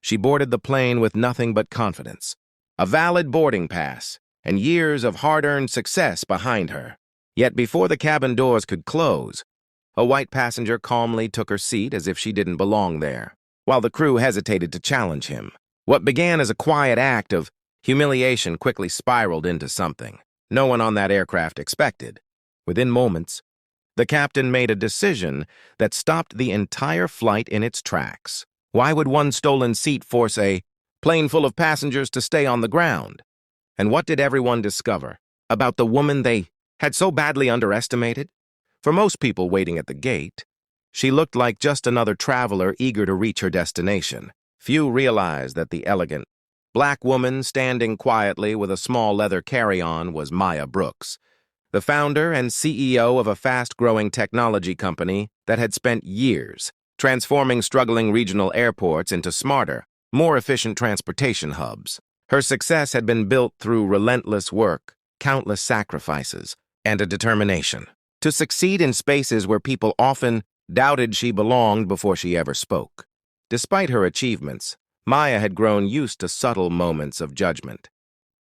She boarded the plane with nothing but confidence, a valid boarding pass, and years of hard-earned success behind her. Yet before the cabin doors could close, a white passenger calmly took her seat as if she didn't belong there, while the crew hesitated to challenge him. What began as a quiet act of humiliation quickly spiraled into something no one on that aircraft expected. Within moments, the captain made a decision that stopped the entire flight in its tracks. Why would one stolen seat force a plane full of passengers to stay on the ground? And what did everyone discover about the woman they had so badly underestimated? For most people waiting at the gate, she looked like just another traveler eager to reach her destination. Few realized that the elegant, black woman standing quietly with a small leather carry-on was Maya Brooks, the founder and CEO of a fast-growing technology company that had spent years transforming struggling regional airports into smarter, more efficient transportation hubs. Her success had been built through relentless work, countless sacrifices, and a determination to succeed in spaces where people often doubted she belonged before she ever spoke. Despite her achievements, Maya had grown used to subtle moments of judgment.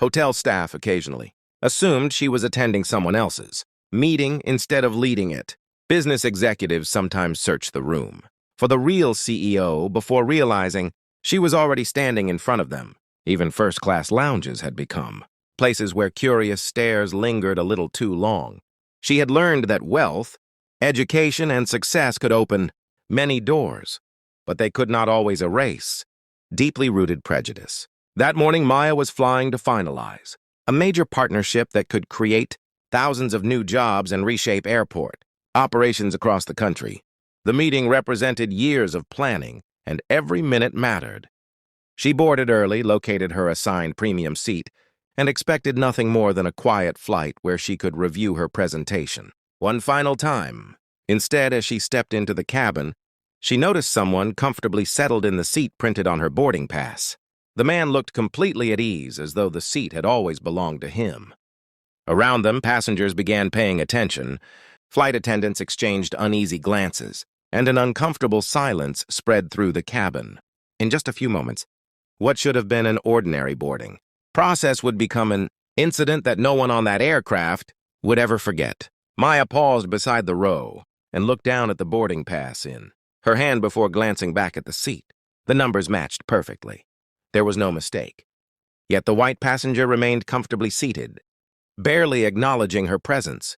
Hotel staff occasionally assumed she was attending someone else's meeting instead of leading it. Business executives sometimes searched the room for the real CEO before realizing she was already standing in front of them. Even first-class lounges had become places where curious stares lingered a little too long. She had learned that wealth, education, and success could open many doors, but they could not always erase deeply rooted prejudice. That morning, Maya was flying to finalize a major partnership that could create thousands of new jobs and reshape airport operations across the country. The meeting represented years of planning, and every minute mattered. She boarded early, located her assigned premium seat, and expected nothing more than a quiet flight where she could review her presentation one final time. Instead, as she stepped into the cabin, she noticed someone comfortably settled in the seat printed on her boarding pass. The man looked completely at ease, as though the seat had always belonged to him. Around them, passengers began paying attention. Flight attendants exchanged uneasy glances, and an uncomfortable silence spread through the cabin. In just a few moments, what should have been an ordinary boarding process would become an incident that no one on that aircraft would ever forget. Maya paused beside the row and looked down at the boarding pass her hand before glancing back at the seat. The numbers matched perfectly. There was no mistake. Yet the white passenger remained comfortably seated, barely acknowledging her presence.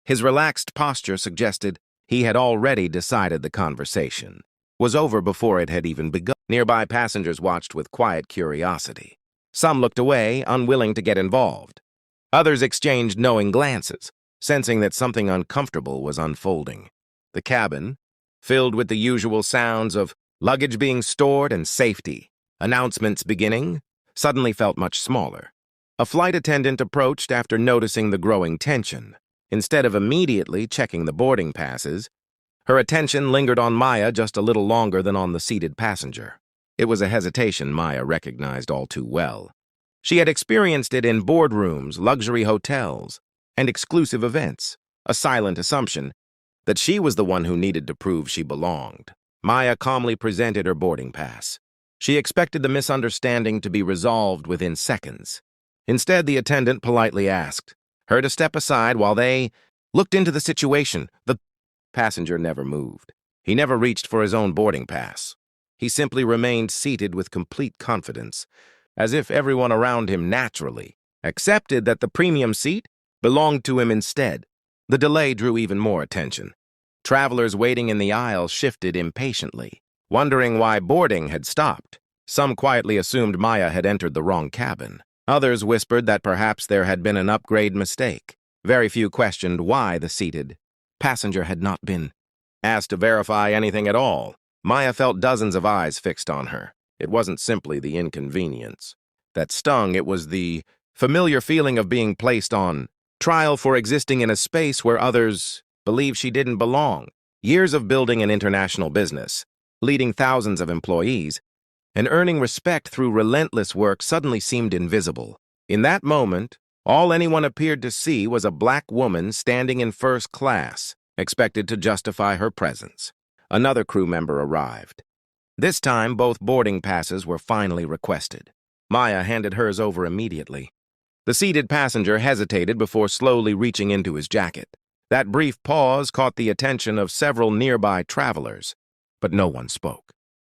His relaxed posture suggested he had already decided the conversation was over before it had even begun. Nearby passengers watched with quiet curiosity. Some looked away, unwilling to get involved. Others exchanged knowing glances, sensing that something uncomfortable was unfolding. The cabin, filled with the usual sounds of luggage being stored and safety announcements beginning, suddenly felt much smaller. A flight attendant approached after noticing the growing tension. Instead of immediately checking the boarding passes, her attention lingered on Maya just a little longer than on the seated passenger. It was a hesitation Maya recognized all too well. She had experienced it in boardrooms, luxury hotels, and exclusive events, a silent assumption that she was the one who needed to prove she belonged. Maya calmly presented her boarding pass. She expected the misunderstanding to be resolved within seconds. Instead, the attendant politely asked her to step aside while they looked into the situation. The passenger never moved. He never reached for his own boarding pass. He simply remained seated with complete confidence, as if everyone around him naturally accepted that the premium seat belonged to him instead. The delay drew even more attention. Travelers waiting in the aisle shifted impatiently, wondering why boarding had stopped. Some quietly assumed Maya had entered the wrong cabin. Others whispered that perhaps there had been an upgrade mistake. Very few questioned why the seated passenger had not been asked to verify anything at all. Maya felt dozens of eyes fixed on her. It wasn't simply the inconvenience that stung, it was the familiar feeling of being placed on trial for existing in a space where others believed she didn't belong. Years of building an international business, leading thousands of employees, and earning respect through relentless work suddenly seemed invisible. In that moment, all anyone appeared to see was a black woman standing in first class, expected to justify her presence. Another crew member arrived, This time, both boarding passes were finally requested. Maya handed hers over immediately. The seated passenger hesitated before slowly reaching into his jacket. That brief pause caught the attention of several nearby travelers, but no one spoke.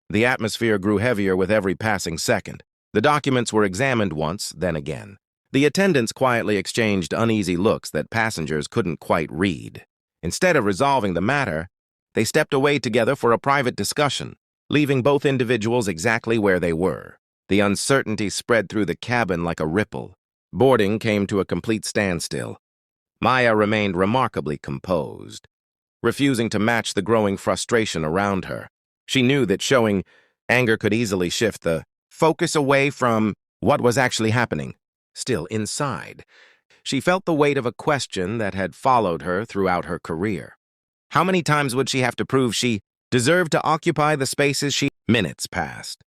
The atmosphere grew heavier with every passing second. The documents were examined once, then again. The attendants quietly exchanged uneasy looks that passengers couldn't quite read. Instead of resolving the matter, they stepped away together for a private discussion, leaving both individuals exactly where they were. The uncertainty spread through the cabin like a ripple. Boarding came to a complete standstill. Maya remained remarkably composed, refusing to match the growing frustration around her. She knew that showing anger could easily shift the focus away from what was actually happening. Still, inside, she felt the weight of a question that had followed her throughout her career. How many times would she have to prove she deserved to occupy the spaces she... Minutes passed.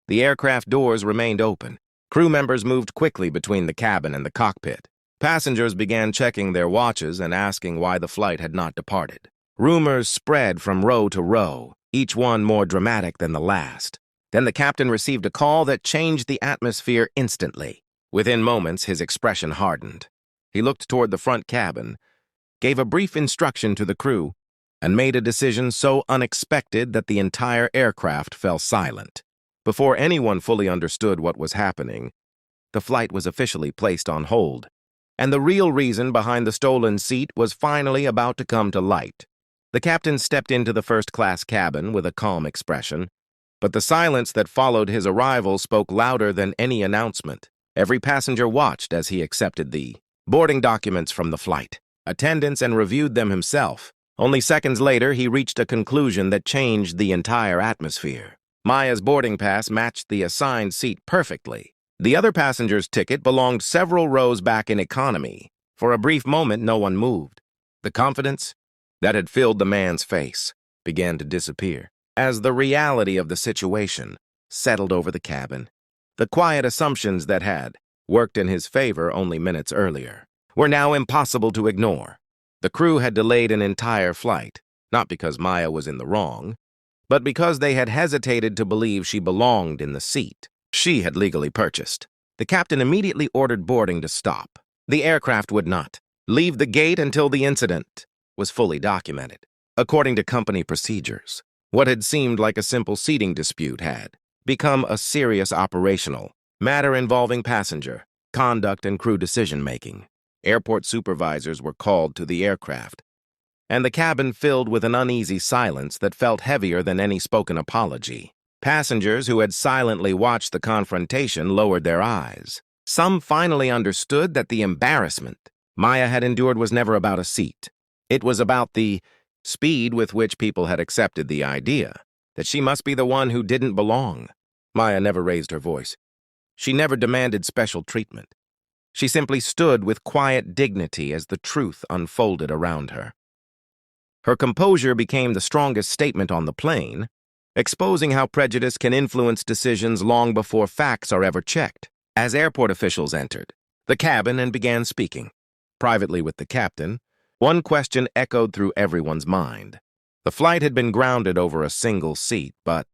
The aircraft doors remained open. Crew members moved quickly between the cabin and the cockpit. Passengers began checking their watches and asking why the flight had not departed. Rumors spread from row to row, each one more dramatic than the last. Then the captain received a call that changed the atmosphere instantly. Within moments, his expression hardened. He looked toward the front cabin, gave a brief instruction to the crew, and made a decision so unexpected that the entire aircraft fell silent. Before anyone fully understood what was happening, the flight was officially placed on hold, and the real reason behind the stolen seat was finally about to come to light. The captain stepped into the first-class cabin with a calm expression, but the silence that followed his arrival spoke louder than any announcement. Every passenger watched as he accepted the boarding documents from the flight attendants and reviewed them himself. Only seconds later, he reached a conclusion that changed the entire atmosphere. Maya's boarding pass matched the assigned seat perfectly. The other passenger's ticket belonged several rows back in economy. For a brief moment, no one moved. The confidence that had filled the man's face began to disappear as the reality of the situation settled over the cabin. The quiet assumptions that had worked in his favor only minutes earlier were now impossible to ignore. The crew had delayed an entire flight, not because Maya was in the wrong, but because they had hesitated to believe she belonged in the seat she had legally purchased. The captain immediately ordered boarding to stop. The aircraft would not leave the gate until the incident was fully documented. According to company procedures, what had seemed like a simple seating dispute had become a serious operational matter involving passenger, conduct, and crew decision-making. Airport supervisors were called to the aircraft, and the cabin filled with an uneasy silence that felt heavier than any spoken apology. Passengers who had silently watched the confrontation lowered their eyes. Some finally understood that the embarrassment Maya had endured was never about a seat. It was about the speed with which people had accepted the idea that she must be the one who didn't belong. Maya never raised her voice. She never demanded special treatment. She simply stood with quiet dignity as the truth unfolded around her. Her composure became the strongest statement on the plane, exposing how prejudice can influence decisions long before facts are ever checked. As airport officials entered the cabin and began speaking privately with the captain, one question echoed through everyone's mind. The flight had been grounded over a single seat, but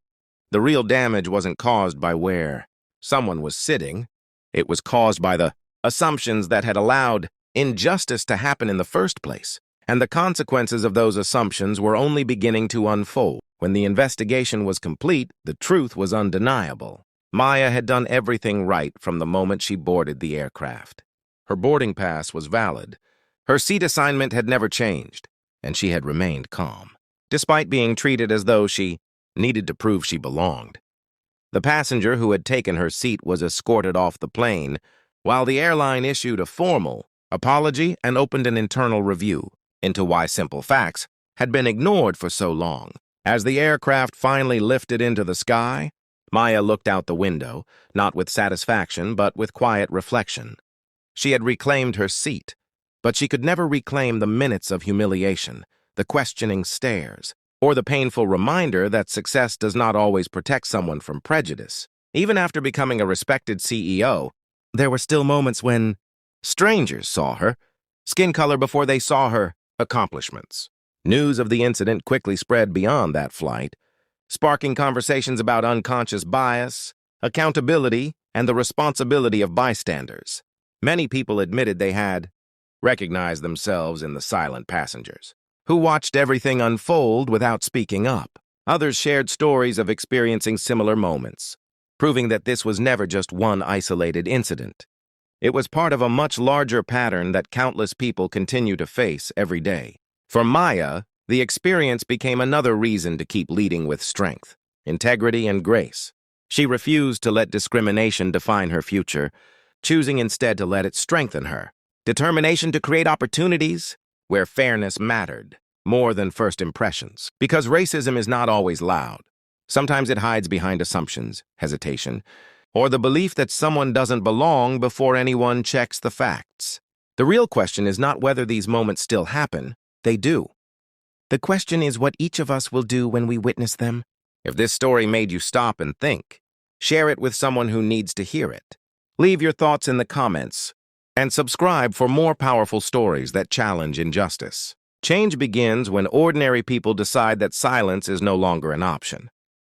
the real damage wasn't caused by where someone was sitting. It was caused by the assumptions that had allowed injustice to happen in the first place, and the consequences of those assumptions were only beginning to unfold. When the investigation was complete, the truth was undeniable. Maya had done everything right from the moment she boarded the aircraft. Her boarding pass was valid, her seat assignment had never changed, and she had remained calm, despite being treated as though she needed to prove she belonged. The passenger who had taken her seat was escorted off the plane, while the airline issued a formal apology and opened an internal review into why simple facts had been ignored for so long. As the aircraft finally lifted into the sky, Maya looked out the window, not with satisfaction, but with quiet reflection. She had reclaimed her seat, but she could never reclaim the minutes of humiliation, the questioning stares, or the painful reminder that success does not always protect someone from prejudice. Even after becoming a respected CEO, there were still moments when strangers saw her skin color before they saw her accomplishments. News of the incident quickly spread beyond that flight, sparking conversations about unconscious bias, accountability, and the responsibility of bystanders. Many people admitted they had recognized themselves in the silent passengers, who watched everything unfold without speaking up. Others shared stories of experiencing similar moments, proving that this was never just one isolated incident. It was part of a much larger pattern that countless people continue to face every day. For Maya, the experience became another reason to keep leading with strength, integrity, and grace. She refused to let discrimination define her future, choosing instead to let it strengthen her. Determination to create opportunities where fairness mattered more than first impressions. Because racism is not always loud. Sometimes it hides behind assumptions, hesitation, or the belief that someone doesn't belong before anyone checks the facts. The real question is not whether these moments still happen. They do. The question is what each of us will do when we witness them. If this story made you stop and think, share it with someone who needs to hear it. Leave your thoughts in the comments and subscribe for more powerful stories that challenge injustice. Change begins when ordinary people decide that silence is no longer an option.